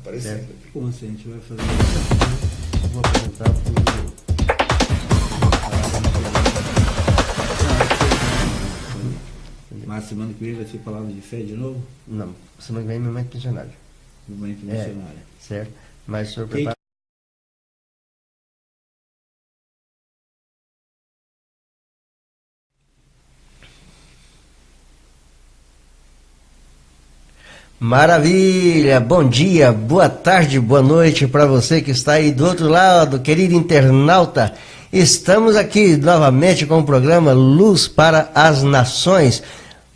aparecendo. Como assim? A gente vai fazer isso? Vou apresentar Mas semana que vem vai ser palavra de fé de novo? Não, semana que vem é momento missionário. Momento missionário. Certo? Mas o senhor prepara. Maravilha! Bom dia, boa tarde, boa noite para você que está aí do outro lado, querido internauta. Estamos aqui novamente com o programa Luz para as Nações.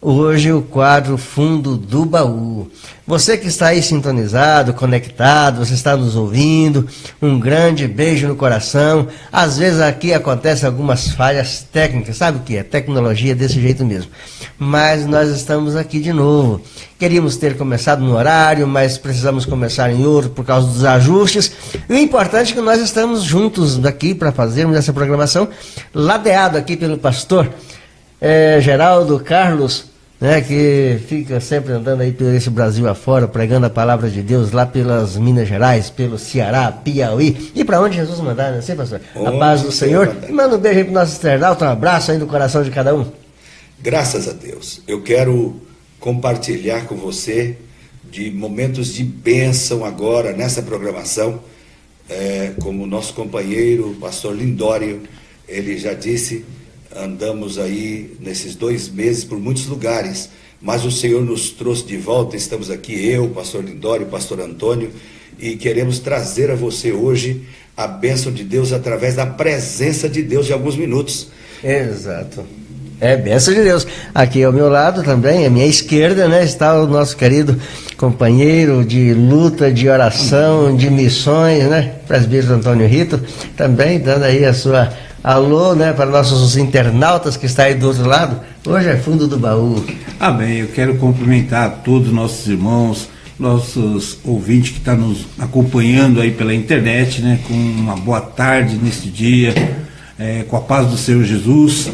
Hoje o quadro Fundo do Baú. Você que está aí sintonizado, conectado, você está nos ouvindo, um grande beijo no coração. Às vezes aqui acontecem algumas falhas técnicas, sabe o que é? Tecnologia desse jeito mesmo. Mas nós estamos aqui de novo. Queríamos ter começado no horário, mas precisamos começar em outro por causa dos ajustes. E o importante é que nós estamos juntos aqui para fazermos essa programação, ladeado aqui pelo pastor Geraldo Carlos, né, que fica sempre andando aí por esse Brasil afora, pregando a palavra de Deus lá pelas Minas Gerais, pelo Ceará, Piauí, e para onde Jesus mandar, né, sim, pastor? A paz do Senhor. E manda um beijo aí para o nosso internauta, um abraço aí no coração de cada um. Graças a Deus. Eu quero compartilhar com você de momentos de bênção agora nessa programação, como nosso companheiro, o pastor Lindório, ele já disse. Andamos aí nesses 2 meses por muitos lugares, mas o Senhor nos trouxe de volta. Estamos aqui, eu, o pastor Lindório, o pastor Antônio, e queremos trazer a você hoje a bênção de Deus através da presença de Deus de alguns minutos. Exato. Bênção de Deus. Aqui ao meu lado também, à minha esquerda, né, está o nosso querido companheiro de luta, de oração, de missões, né, presbítero Antônio Rito, também dando aí a sua alô, né, para nossos internautas que estão aí do outro lado. Hoje é Fundo do Baú. Amém. Eu quero cumprimentar todos os nossos irmãos, nossos ouvintes que estão nos acompanhando aí pela internet, né, com uma boa tarde neste dia, com a paz do Senhor Jesus.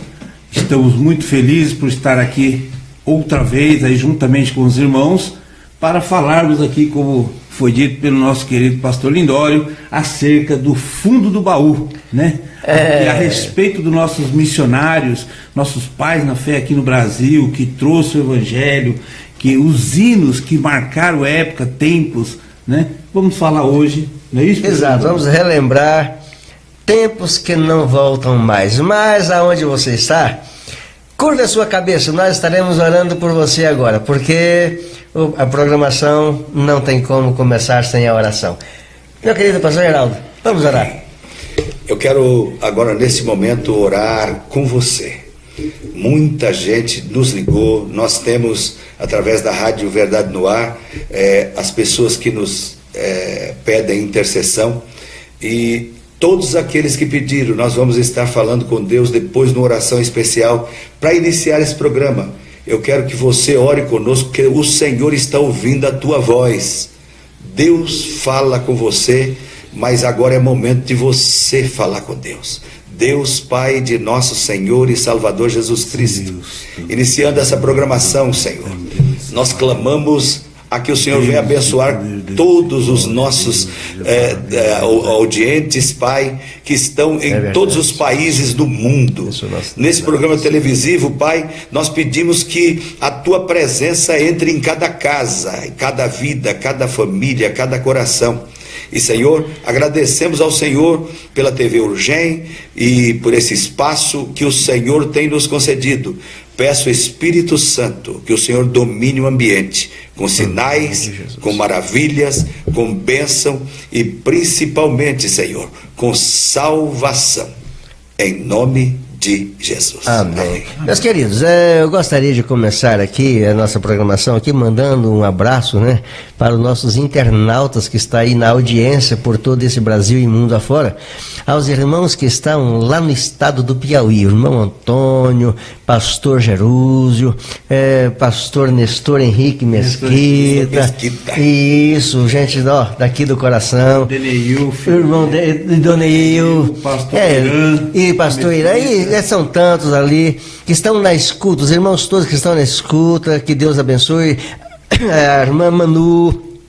Estamos muito felizes por estar aqui outra vez, aí juntamente com os irmãos, para falarmos aqui, como foi dito pelo nosso querido pastor Lindório, acerca do fundo do baú, né? A respeito dos nossos missionários, nossos pais na fé aqui no Brasil, que trouxe o evangelho, que os hinos que marcaram época, tempos, né? Vamos falar hoje, não é isso? Exato, vamos relembrar tempos que não voltam mais. Mas aonde você está, curva a sua cabeça, nós estaremos orando por você agora, porque a programação não tem como começar sem a oração. Meu querido pastor Geraldo, vamos orar. Eu quero agora nesse momento orar com você. Muita gente nos ligou, nós temos através da Rádio Verdade no Ar, as pessoas que nos pedem intercessão, e todos aqueles que pediram, nós vamos estar falando com Deus depois numa oração especial para iniciar esse programa. Eu quero que você ore conosco, porque o Senhor está ouvindo a tua voz. Deus fala com você, mas agora é momento de você falar com Deus. Deus Pai de nosso Senhor e Salvador Jesus Cristo, iniciando essa programação, Senhor, nós clamamos a que o Senhor venha abençoar todos os nossos audientes, Pai, que estão em todos os países do mundo. Nesse programa televisivo, Pai, nós pedimos que a Tua presença entre em cada casa, em cada vida, cada família, cada coração. E, Senhor, agradecemos ao Senhor pela TV Urgem e por esse espaço que o Senhor tem nos concedido. Peço, Espírito Santo, que o Senhor domine o ambiente, com sinais, com maravilhas, com bênção e principalmente, Senhor, com salvação. Em nome de Jesus. Amém. Meus queridos, eu gostaria de começar aqui a nossa programação aqui mandando um abraço, né, para os nossos internautas que estão aí na audiência por todo esse Brasil e mundo afora, aos irmãos que estão lá no estado do Piauí, o irmão Antônio, pastor Jerúzio, pastor Nestor Henrique Mesquita, isso, gente, ó, daqui do coração, Deneil, o irmão Doneil, e pastor Irã, e são tantos ali que estão na escuta, os irmãos todos que estão na escuta, que Deus abençoe, a irmã Manu,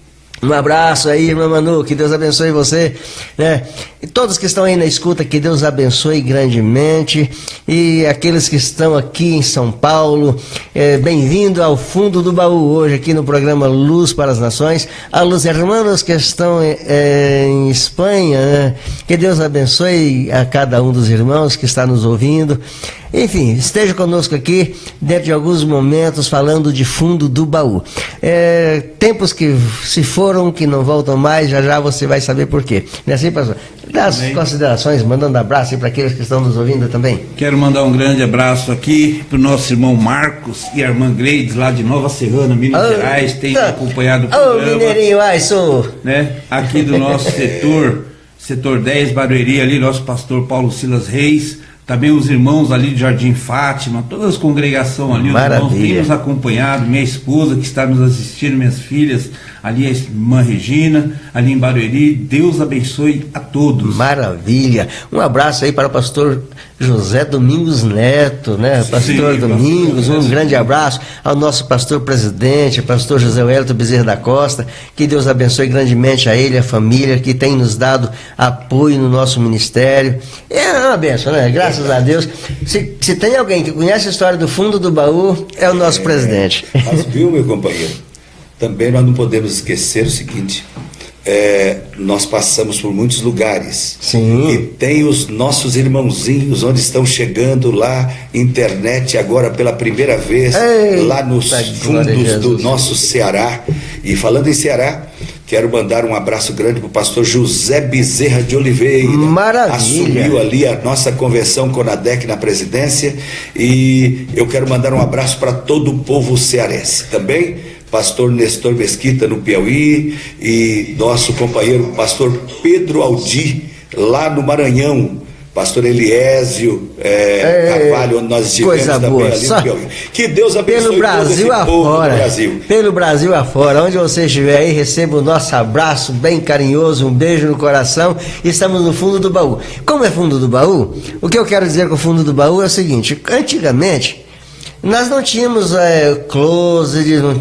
Um abraço aí, irmã Manu, que Deus abençoe você, né? E todos que estão aí na escuta, que Deus abençoe grandemente. E aqueles que estão aqui em São Paulo, bem-vindo ao Fundo do Baú, hoje aqui no programa Luz para as Nações. A los hermanos que estão em Espanha, né? Que Deus abençoe a cada um dos irmãos que está nos ouvindo. Enfim, esteja conosco aqui dentro de alguns momentos falando de Fundo do Baú. Tempos que se foram, que não voltam mais, já já você vai saber por quê. Não é assim, pastor? Dá as considerações, mandando abraço para aqueles que estão nos ouvindo também. Quero mandar um grande abraço aqui para o nosso irmão Marcos e a irmã Gleides, lá de Nova Serrana, Minas Gerais, tem acompanhado o programa. Mineirinho, sou. Né? Aqui do nosso setor 10, Barueri, ali, nosso pastor Paulo Silas Reis. Também os irmãos ali de Jardim Fátima, toda a congregação ali, Maravilha. Os irmãos têm nos acompanhado, minha esposa que está nos assistindo, minhas filhas, ali a irmã Regina, ali em Barueri. Deus abençoe a todos. Maravilha. Um abraço aí para o pastor José Domingos Neto, né? Pastor Domingos, um grande abraço ao nosso pastor presidente, pastor José Wellington Bezerra da Costa. Que Deus abençoe grandemente a ele, a família, que tem nos dado apoio no nosso ministério. É uma bênção, né? Graças a Deus. Se tem alguém que conhece a história do Fundo do Baú, é o nosso presidente. Mas viu, meu companheiro, também nós não podemos esquecer o seguinte: nós passamos por muitos lugares. Sim. E tem os nossos irmãozinhos onde estão chegando lá, internet agora pela primeira vez. Ei, lá nos fundos do nosso Ceará. E falando em Ceará, quero mandar um abraço grande para o pastor José Bezerra de Oliveira. Maravilha. Assumiu ali a nossa convenção Conadec na presidência. E eu quero mandar um abraço para todo o povo cearense. Também pastor Nestor Mesquita no Piauí, e nosso companheiro pastor Pedro Aldi lá no Maranhão, pastor Eliésio Carvalho, onde nós estivemos também boa. Ali no Piauí. Que Deus abençoe pelo Brasil afora, Brasil. Pelo Brasil afora, onde você estiver aí, receba o nosso abraço bem carinhoso, um beijo no coração. Estamos no Fundo do Baú. Como é Fundo do Baú? O que eu quero dizer com o Fundo do Baú é o seguinte: antigamente nós não tínhamos closet, não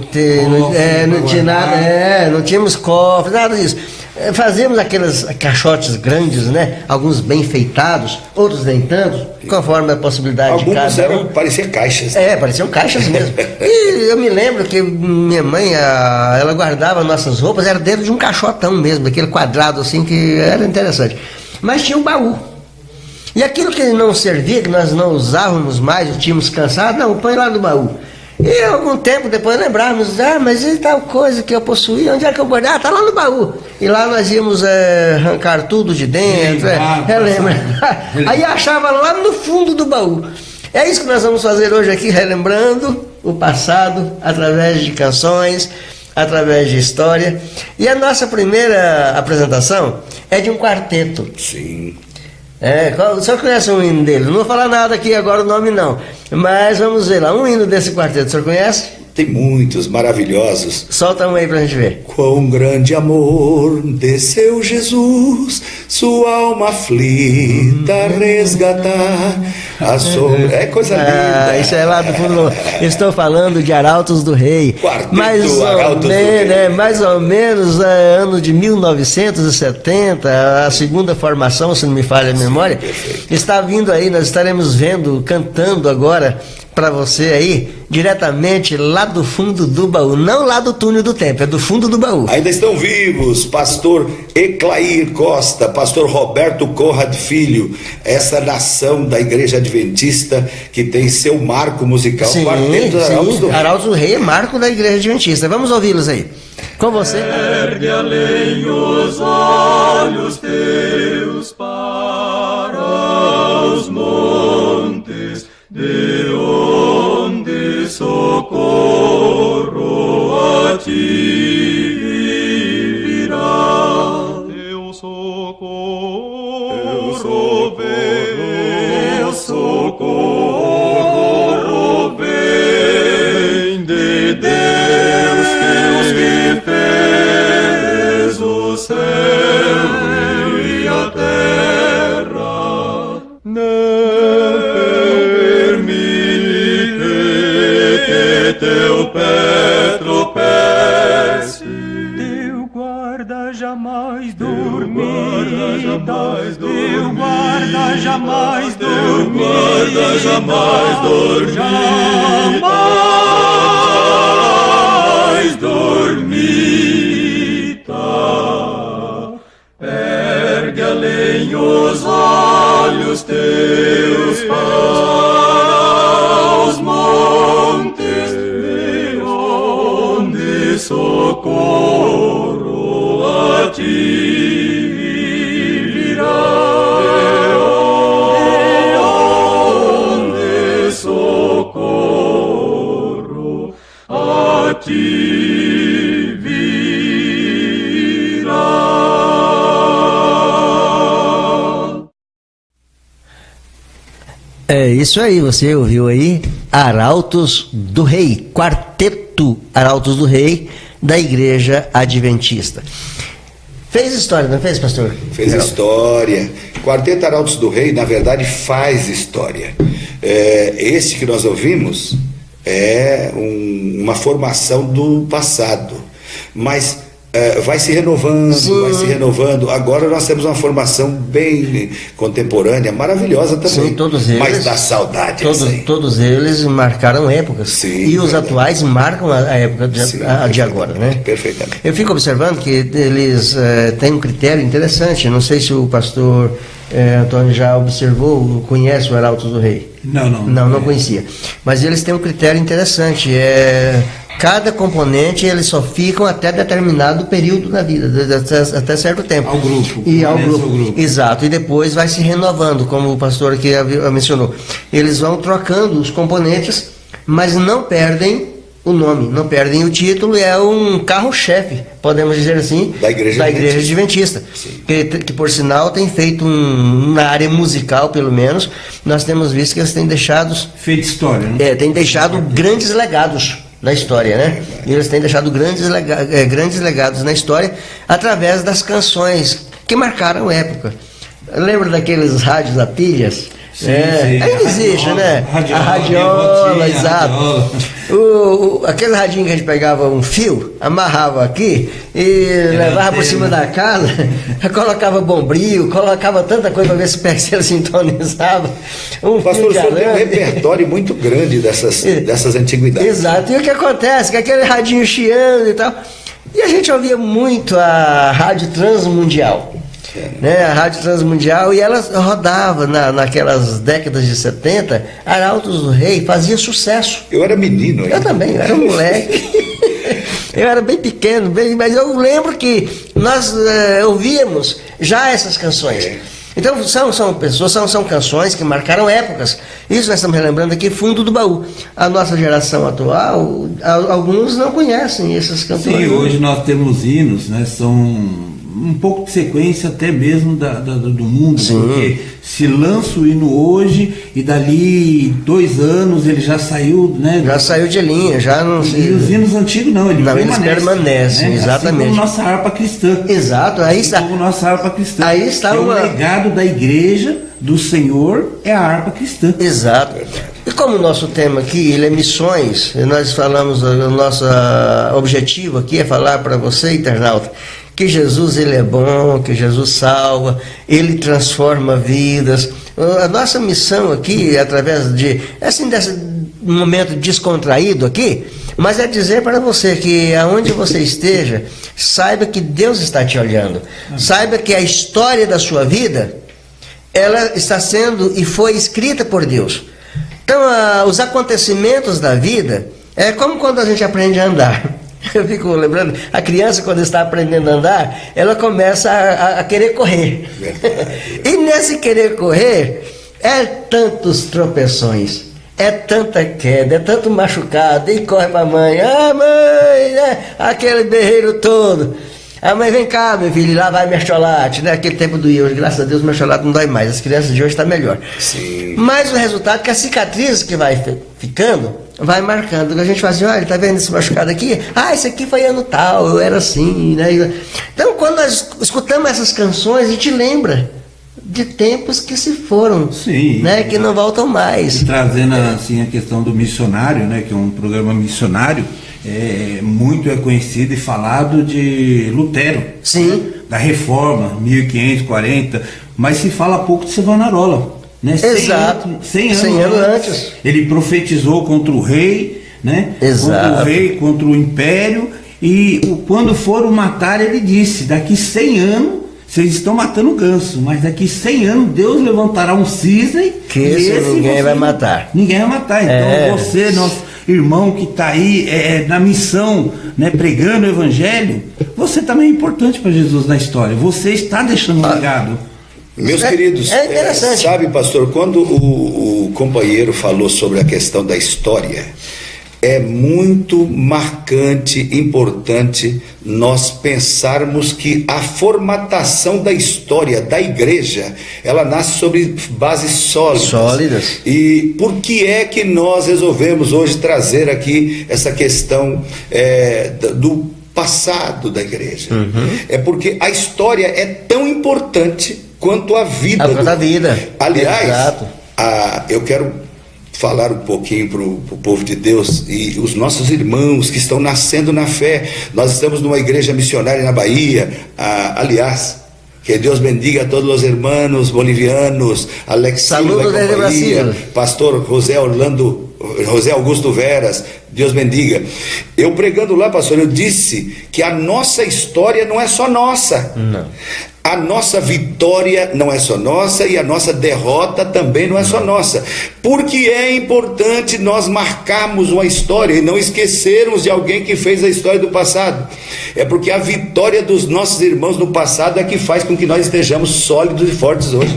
tinha nada, não tínhamos cofre, nada disso. Fazíamos aqueles caixotes grandes, né? Alguns bem feitados, outros nem tanto, conforme a possibilidade alguns de cada um. Pareciam caixas. Pareciam caixas mesmo. E eu me lembro que minha mãe, ela guardava nossas roupas, era dentro de um caixotão mesmo, aquele quadrado assim, que era interessante. Mas tinha um baú. E aquilo que não servia, que nós não usávamos mais, tínhamos cansado, não, põe lá no baú. E algum tempo depois lembrávamos, mas e tal coisa que eu possuía, onde é que eu guardei? Tá lá no baú. E lá nós íamos arrancar tudo de dentro, relembrar. Aí achava lá no fundo do baú. É isso que nós vamos fazer hoje aqui, relembrando o passado, através de canções, através de história. E a nossa primeira apresentação é de um quarteto. Sim. O senhor conhece um hino dele? Não vou falar nada aqui agora o nome não, mas vamos ver lá, um hino desse quarteto, o senhor conhece? Tem muitos maravilhosos. Solta um aí pra gente ver. Quão grande amor desceu Jesus, sua alma aflita resgatar. É coisa linda. Isso é lá do fundo. Estou falando de Arautos do Rei. Quarteto Arautos do Rei. Mais ou menos ano de 1970, a segunda formação, se não me falha a memória. Está vindo aí, nós estaremos vendo, cantando agora para você aí, diretamente lá do fundo do baú, não lá do túnel do tempo, é do fundo do baú. Ainda estão vivos pastor Eclair Costa, pastor Roberto Conrad Filho, essa nação da Igreja Adventista que tem seu marco musical. Sim, Quarteto Arautos do Rei. Arautos do Rei é marco da Igreja Adventista. Vamos ouvi-los aí. Com você. Ergue além os olhos teus para os montes, de onde socorro a ti virá. Teu socorro vem de Deus que fez o céu e a terra. Teu pé tropece, teu jamais dormida, teu guarda jamais dormida, jamais dormida. Ergue além os olhos teus para os montes, de onde socorro a ti virá, de onde socorro a ti virá. É isso aí, você ouviu aí Arautos do Rei, quarteto Arautos do Rei da Igreja Adventista. Fez história, não fez, pastor? Fez história. Quarteto Arautos do Rei, na verdade, faz história. Esse que nós ouvimos é uma formação do passado, mas vai se renovando, Sim. vai se renovando. Agora nós temos uma formação bem contemporânea, maravilhosa também. Sim, todos eles. Mas dá saudade. Todos eles marcaram épocas. Sim, e os verdade. atuais marcam a época de agora, né? Perfeitamente. Eu fico observando que eles têm um critério interessante. Não sei se o pastor Antônio já observou, conhece o Arautos do Rei. Não conhecia. Mas eles têm um critério interessante. Cada componente, eles só ficam até determinado período da vida, até certo tempo. Ao grupo. Ao grupo. Exato. E depois vai se renovando, como o pastor aqui mencionou. Eles vão trocando os componentes, mas não perdem o nome, não perdem o título. É um carro-chefe, podemos dizer assim, da Igreja Adventista. Que por sinal tem feito na área musical, pelo menos, nós temos visto que eles têm deixado... Feito história, né? Têm deixado grandes legados na história, né? E eles têm deixado grandes legados na história através das canções que marcaram época. Lembra daqueles rádios a pilhas? Sim. Ainda existe, né? A radiola, exato. Aquele radinho que a gente pegava um fio, amarrava aqui e levava por cima da casa, colocava bombril, colocava tanta coisa para ver se ele sintonizava. Pastor, o senhor tem um repertório muito grande dessas antiguidades. Exato. E o que acontece? Que aquele radinho chiando e tal. E a gente ouvia muito a Rádio Transmundial. Né, a Rádio Transmundial, e ela rodava naquelas décadas de 70, Arautos do Rei fazia sucesso. Eu era menino ainda. Eu também, eu era um moleque. Eu era bem pequeno, mas eu lembro que nós ouvíamos já essas canções. Então são canções que marcaram épocas. Isso nós estamos relembrando aqui, fundo do baú. A nossa geração atual, alguns não conhecem esses cantores. Sim, hoje nós temos hinos, né? São um pouco de sequência até mesmo do mundo. Sim. Porque se lança o hino hoje e dali 2 anos ele já saiu, né? Já saiu de linha, já não. E os hinos antigos não, eles permanecem, né? Exatamente. Assim como nossa harpa cristã. Exato, aí está. Como nossa harpa cristã. Aí está o legado da igreja do Senhor é a harpa cristã. Exato. E como o nosso tema aqui, ele é missões, nós falamos, o nosso objetivo aqui é falar para você, internauta, que Jesus ele é bom, que Jesus salva, ele transforma vidas. A nossa missão aqui, através de, assim, desse momento descontraído aqui, mas é dizer para você que aonde você esteja, saiba que Deus está te olhando. Saiba que a história da sua vida, ela está sendo e foi escrita por Deus. Então, os acontecimentos da vida é como quando a gente aprende a andar. Eu fico lembrando, a criança quando está aprendendo a andar, ela começa a querer correr. E nesse querer correr, é tantos tropeções, é tanta queda, é tanto machucado, e corre para a mãe, mãe, né? Aquele berreiro todo. A mãe, vem cá, meu filho, lá vai mercholate, né? Aquele tempo doía, hoje, graças a Deus, o mercholate não dói mais, as crianças de hoje estão melhor. Sim. Mas o resultado é que a cicatriz que vai ficando, vai marcando. A gente fala assim, olha, tá vendo esse machucado aqui? Esse aqui foi ano tal, eu era assim, né? Então, quando nós escutamos essas canções, a gente lembra de tempos que se foram. Sim, né? Que não voltam mais. E trazendo assim a questão do missionário, né? Que é um programa missionário, muito é conhecido e falado de Lutero. Sim. da Reforma, 1540, mas se fala pouco de Savonarola, né? Exato. 100 anos antes. Ele profetizou contra o rei, né? Exato. Contra o rei, contra o império, e quando foram matar, ele disse: daqui 100 anos vocês estão matando ganso, mas daqui 100 anos Deus levantará um cisne que esse ninguém vai matar. Ninguém vai matar. Então você, nosso irmão que está aí na missão, né, pregando o evangelho, você também é importante para Jesus na história. Você está deixando um legado. Meus queridos, interessante. Sabe, pastor, quando o companheiro falou sobre a questão da história, é muito marcante, importante nós pensarmos que a formatação da história da igreja, ela nasce sobre bases sólidas. E por que é que nós resolvemos hoje trazer aqui essa questão do passado da igreja? É porque a história é tão importante quanto a vida. A vida. Aliás, eu quero falar um pouquinho para o povo de Deus e os nossos irmãos que estão nascendo na fé. Nós estamos numa igreja missionária na Bahia. Aliás, que Deus bendiga a todos os irmãos bolivianos, Alexandre da companhia, pastor José Augusto Veras, Deus bendiga. Eu pregando lá, pastor, eu disse que a nossa história não é só nossa. Não. A nossa vitória não é só nossa e a nossa derrota também não é só nossa. Porque é importante nós marcarmos uma história e não esquecermos de alguém que fez a história do passado. É porque a vitória dos nossos irmãos no passado é que faz com que nós estejamos sólidos e fortes hoje.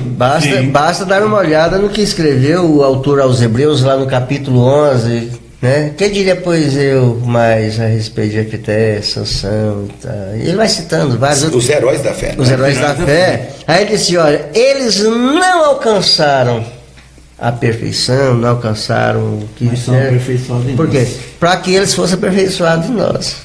Basta dar uma olhada no que escreveu o autor aos Hebreus lá no capítulo 11... Né? Que diria, pois eu, mais a respeito de Jefté, Sansão e tal. Ele vai citando vários os heróis da fé. Os heróis da fé. Aí ele disse: olha, eles não alcançaram a perfeição, não alcançaram o que mas são aperfeiçoados em nós. Por quê? Para que eles fossem aperfeiçoados em nós.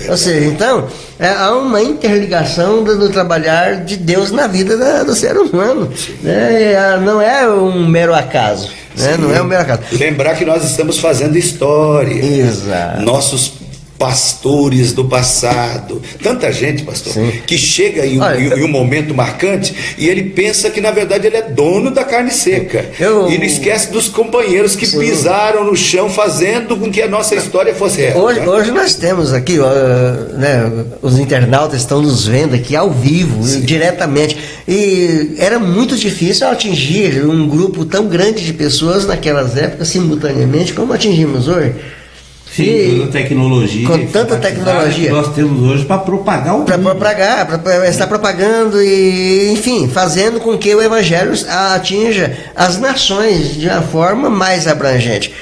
Ou seja, então, há uma interligação do trabalhar de Deus na vida do ser humano. Né? Não é um mero acaso. Né? Não é um mero acaso. Lembrar que nós estamos fazendo história. Exato. Nossos pastores do passado, tanta gente, pastor, sim, que chega em um momento marcante e ele pensa que na verdade ele é dono da carne seca, e ele esquece dos companheiros que, sim, pisaram no chão fazendo com que a nossa história fosse real. Hoje nós temos aqui, né, os internautas estão nos vendo aqui ao vivo, diretamente, e era muito difícil atingir um grupo tão grande de pessoas naquelas épocas simultaneamente como atingimos hoje. Sim, toda tecnologia. Com tanta tecnologia que nós temos hoje para propagar o mundo. Para estar propagando e, enfim, fazendo com que o Evangelho atinja as nações de uma forma mais abrangente.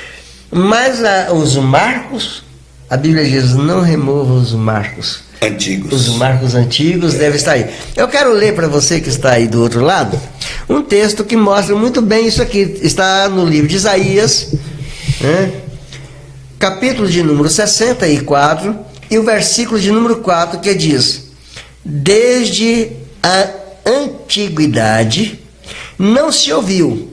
Mas os marcos, a Bíblia diz: não remova os marcos antigos. Os marcos antigos devem estar aí. Eu quero ler para você que está aí do outro lado um texto que mostra muito bem isso aqui. Está no livro de Isaías, né? Capítulo de número 64 e o versículo de número 4, que diz: desde a antiguidade não se ouviu,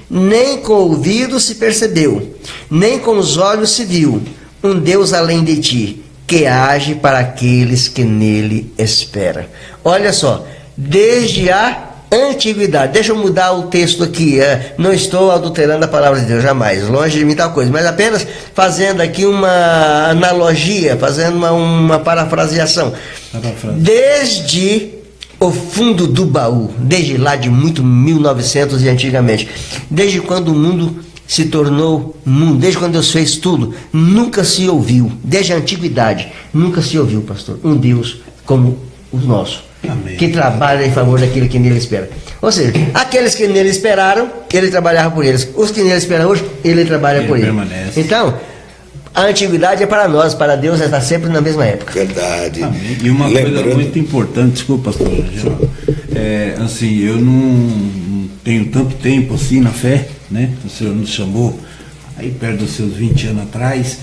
nem com o ouvido se percebeu, nem com os olhos se viu, um Deus além de ti, que age para aqueles que nele esperam. Olha só, desde a antiguidade. Deixa eu mudar o texto aqui. Não estou adulterando a palavra de Deus, jamais. Longe de mim tal coisa. Mas apenas fazendo aqui uma analogia, fazendo uma parafraseação. Desde o fundo do baú, desde lá de 1900 e antigamente, desde quando o mundo se tornou mundo, desde quando Deus fez tudo, nunca se ouviu, desde a antiguidade, nunca se ouviu, pastor, um Deus como o nosso. Amém. Que trabalha em favor daquele que nele espera. Ou seja, aqueles que nele esperaram, ele trabalhava por eles. Os que nele esperam hoje, ele trabalha por eles. Então, a antiguidade é para nós, para Deus está sempre na mesma época. Verdade. Amém. E uma coisa muito importante, desculpa, pastor, assim, eu não tenho tanto tempo assim na fé, né? O Senhor nos chamou aí perto dos seus 20 anos atrás,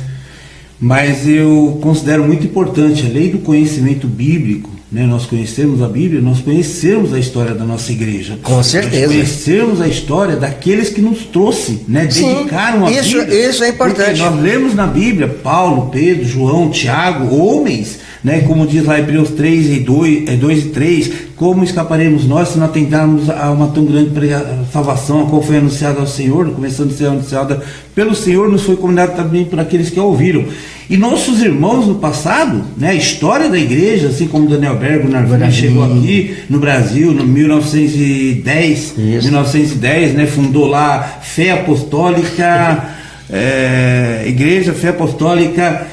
mas eu considero muito importante a lei do conhecimento bíblico. Né, nós conhecemos a Bíblia, nós conhecemos a história da nossa igreja. Com certeza. Nós conhecemos a história daqueles que nos trouxe, né, dedicaram a Bíblia. Isso é importante. Porque nós lemos na Bíblia Paulo, Pedro, João, Tiago, homens né? Como diz lá Hebreus 2 e 3, como escaparemos nós se não atentarmos a uma tão grande salvação, a qual foi anunciada ao Senhor, começando a ser anunciada pelo Senhor, nos foi comunicado também por aqueles que a ouviram. E nossos irmãos no passado, né, a história da igreja, assim como Daniel Bergo chegou aqui no Brasil no 1910, né, fundou lá Fé Apostólica, Igreja Fé Apostólica,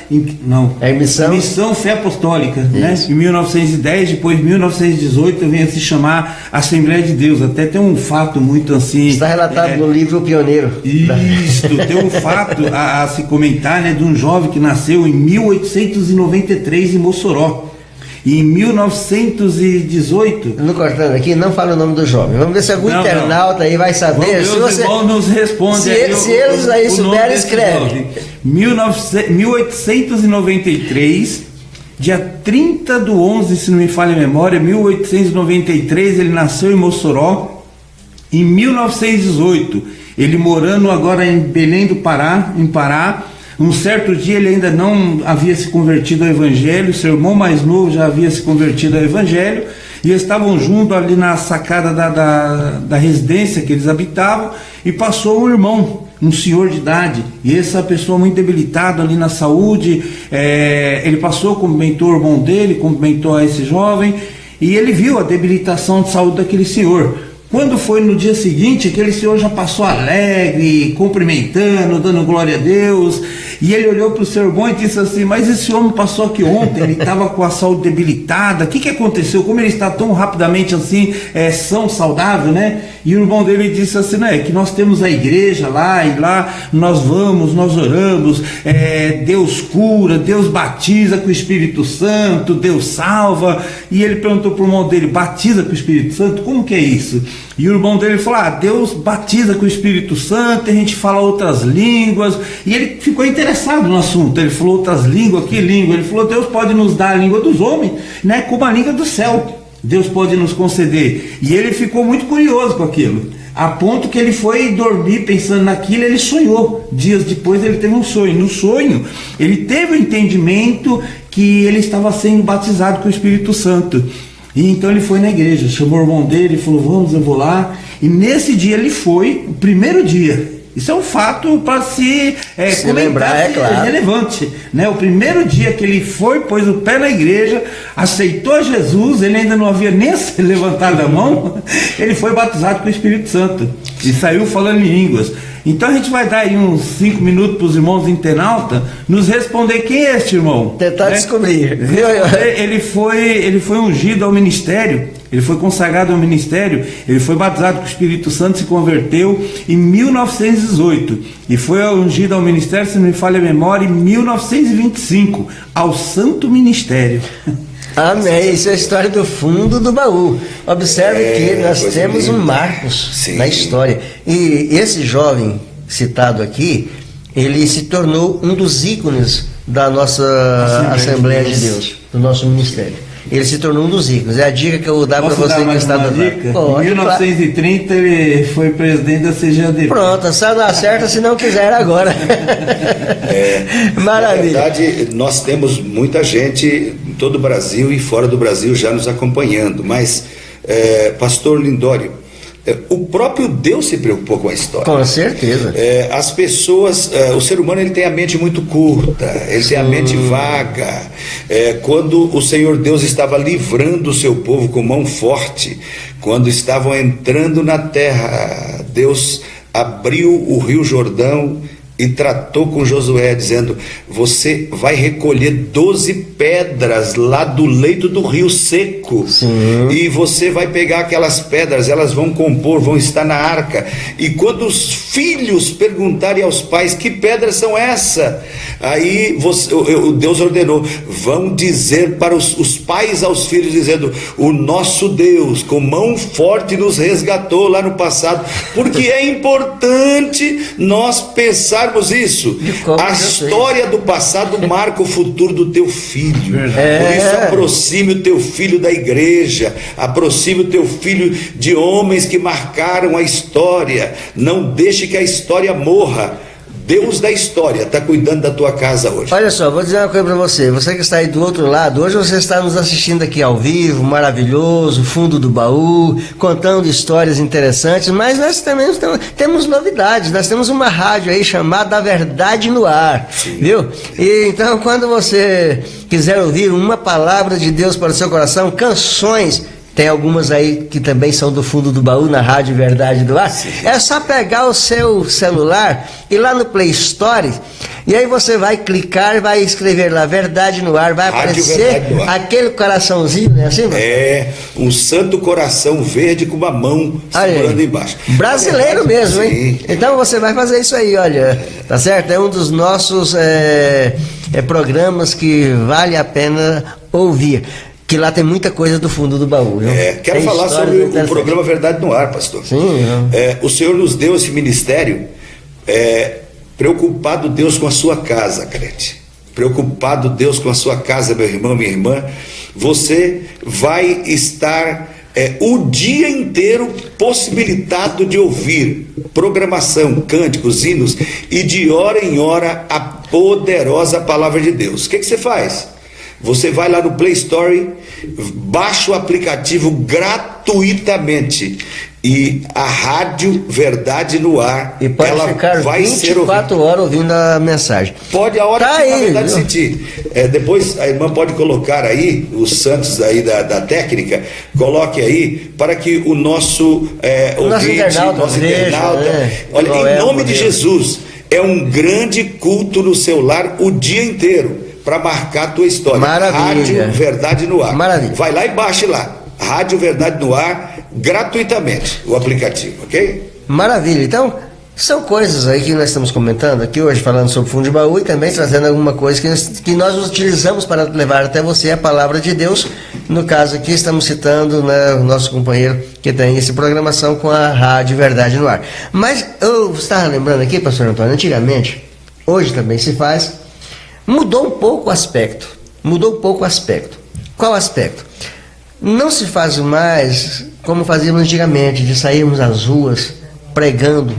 Missão Fé Apostólica, né? Em 1910, depois em 1918 vem a se chamar Assembleia de Deus. Até tem um fato muito assim, está relatado no livro O Pioneiro. Isso, tem um fato a se comentar, né, de um jovem que nasceu em 1893 em Mossoró. E em 1918... Não cortando aqui, não fala o nome do jovem. Vamos ver se algum internauta aí vai saber. Se você nos responde se eles aí souberem, escreve. 1893, dia 30 do 11, se não me falha a memória, 1893, ele nasceu em Mossoró. Em 1918, ele morando agora em Belém do Pará, em Pará. Um certo dia ele ainda não havia se convertido ao Evangelho, seu irmão mais novo já havia se convertido ao Evangelho, e eles estavam juntos ali na sacada da residência que eles habitavam, e passou um irmão, um senhor de idade, e essa pessoa muito debilitada ali na saúde, ele passou, cumprimentou o irmão dele, cumprimentou a esse jovem, e ele viu a debilitação de saúde daquele senhor. Quando foi no dia seguinte, aquele senhor já passou alegre, cumprimentando, dando glória a Deus, e ele olhou para o seu irmão e disse assim: mas esse homem passou aqui ontem, ele estava com a saúde debilitada, o que aconteceu? Como ele está tão rapidamente assim, são, saudável, né? E o irmão dele disse assim: não, é que nós temos a igreja lá, e lá nós vamos, nós oramos, Deus cura, Deus batiza com o Espírito Santo, Deus salva. E ele perguntou para o irmão dele: batiza com o Espírito Santo? Como que é isso? E o irmão dele falou: Deus batiza com o Espírito Santo, a gente fala outras línguas. E ele ficou interessado no assunto. Ele falou: outras línguas? Que língua? Ele falou: Deus pode nos dar a língua dos homens, né, como a língua do céu. Deus pode nos conceder. E ele ficou muito curioso com aquilo, a ponto que ele foi dormir pensando naquilo. Ele sonhou. Dias depois ele teve um sonho. No sonho ele teve o entendimento que ele estava sendo batizado com o Espírito Santo. E então ele foi na igreja, chamou o irmão dele e falou: vamos, eu vou lá. E nesse dia ele foi, o primeiro dia. Isso é um fato para se comentar, claro. Relevante, né? O primeiro dia que ele foi, pôs o pé na igreja, aceitou Jesus, ele ainda não havia nem levantado a mão, ele foi batizado com o Espírito Santo e saiu falando em línguas. Então a gente vai dar aí uns 5 minutos para os irmãos internautas nos responder quem é este irmão. Tentar descobrir. Ele foi ungido ao ministério, ele foi consagrado ao ministério, ele foi batizado com o Espírito Santo, se converteu em 1918 e foi ungido ao ministério, se não me falha a memória, em 1925, ao Santo Ministério. Amém, isso é a história do fundo do baú. Observe que nós temos um Marcos na história. E esse jovem citado aqui, ele se tornou um dos ícones da nossa Assembleia de Deus, do nosso ministério. Ele se tornou um dos ícones. É a dica que eu vou dar para você que está dando. Em 1930 ele foi presidente da CGADP. Pronto, só não acerta se não quiser agora. Maravilha. Na verdade, nós temos muita gente em todo o Brasil e fora do Brasil já nos acompanhando, mas pastor Lindório, o próprio Deus se preocupou com a história. Com certeza. As pessoas, o ser humano, ele tem a mente muito curta, ele tem a mente vaga. Quando o Senhor Deus estava livrando o seu povo com mão forte, quando estavam entrando na terra, Deus abriu o Rio Jordão e tratou com Josué, dizendo: você vai recolher 12 pedras lá do leito do rio seco. Sim. E você vai pegar aquelas pedras, elas vão compor, vão estar na arca, e quando os filhos perguntarem aos pais: que pedras são essas? Aí Deus ordenou: vão dizer para os pais aos filhos, dizendo: o nosso Deus com mão forte nos resgatou lá no passado. Porque é importante nós pensarmos isso. A história do passado marca o futuro do teu filho. Por isso, aproxime o teu filho da igreja, aproxime o teu filho de homens que marcaram a história. Não deixe que a história morra. Deus da história está cuidando da tua casa hoje. Olha só, vou dizer uma coisa para você. Você que está aí do outro lado, hoje você está nos assistindo aqui ao vivo, maravilhoso, fundo do baú, contando histórias interessantes, mas nós também temos novidades. Nós temos uma rádio aí chamada A Verdade no Ar, viu? E então, quando você quiser ouvir uma palavra de Deus para o seu coração, canções, tem algumas aí que também são do fundo do baú na Rádio Verdade do Ar. É só pegar o seu celular e lá no Play Store, e aí você vai clicar, vai escrever lá Verdade no Ar, vai aparecer aquele coraçãozinho, né? Assim, é, um santo coração verde com uma mão segurando embaixo. Brasileiro mesmo, hein? Então você vai fazer isso aí, olha, tá certo? É um dos nossos programas que vale a pena ouvir. Que lá tem muita coisa do fundo do baú. Viu? Quero falar sobre o programa Verdade no Ar, pastor. Sim. O Senhor nos deu esse ministério preocupado Deus com a sua casa, crente. Preocupado Deus com a sua casa, meu irmão, minha irmã. Você vai estar o dia inteiro possibilitado de ouvir programação, cânticos, hinos e de hora em hora a poderosa palavra de Deus. O que você faz? Você vai lá no Play Store, baixa o aplicativo gratuitamente e a Rádio Verdade no Ar, e pode ela ficar vai 24 horas ouvindo a mensagem. Pode a hora tá que aí, na verdade sentir. Depois a irmã pode colocar aí, os santos aí da técnica, coloque aí, para que o nosso ouvinte, nosso internauta, olha, em nome de Jesus, é um grande culto no seu lar o dia inteiro, para marcar a tua história. Maravilha. Rádio Verdade no Ar. Maravilha. Vai lá e baixe lá. Rádio Verdade no Ar, gratuitamente, o aplicativo, ok? Maravilha. Então, são coisas aí que nós estamos comentando aqui hoje, falando sobre fundo de baú e também trazendo alguma coisa que nós utilizamos para levar até você a palavra de Deus. No caso aqui, estamos citando, né, o nosso companheiro que tem essa programação com a Rádio Verdade no Ar. Mas eu estava lembrando aqui, pastor Antônio, antigamente, hoje também se faz, mudou um pouco o aspecto. Qual aspecto? Não se faz mais como fazíamos antigamente, de sairmos às ruas pregando,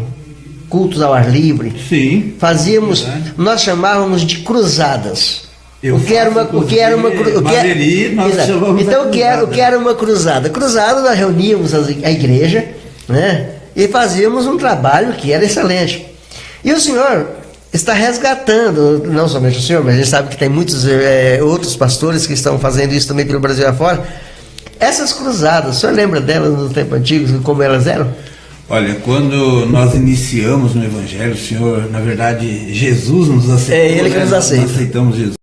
cultos ao ar livre. Sim. Fazíamos, nós chamávamos de cruzadas. O que era uma cruzada? Cruzada, nós reuníamos a igreja, né? E fazíamos um trabalho que era excelente. E o Senhor está resgatando, não somente o senhor, mas a gente sabe que tem muitos outros pastores que estão fazendo isso também pelo Brasil afora. Essas cruzadas, o senhor lembra delas no tempo antigo, como elas eram? Olha, quando nós iniciamos no Evangelho, o Senhor, na verdade, Jesus nos aceitou. É Ele que nos aceita. Nós aceitamos Jesus.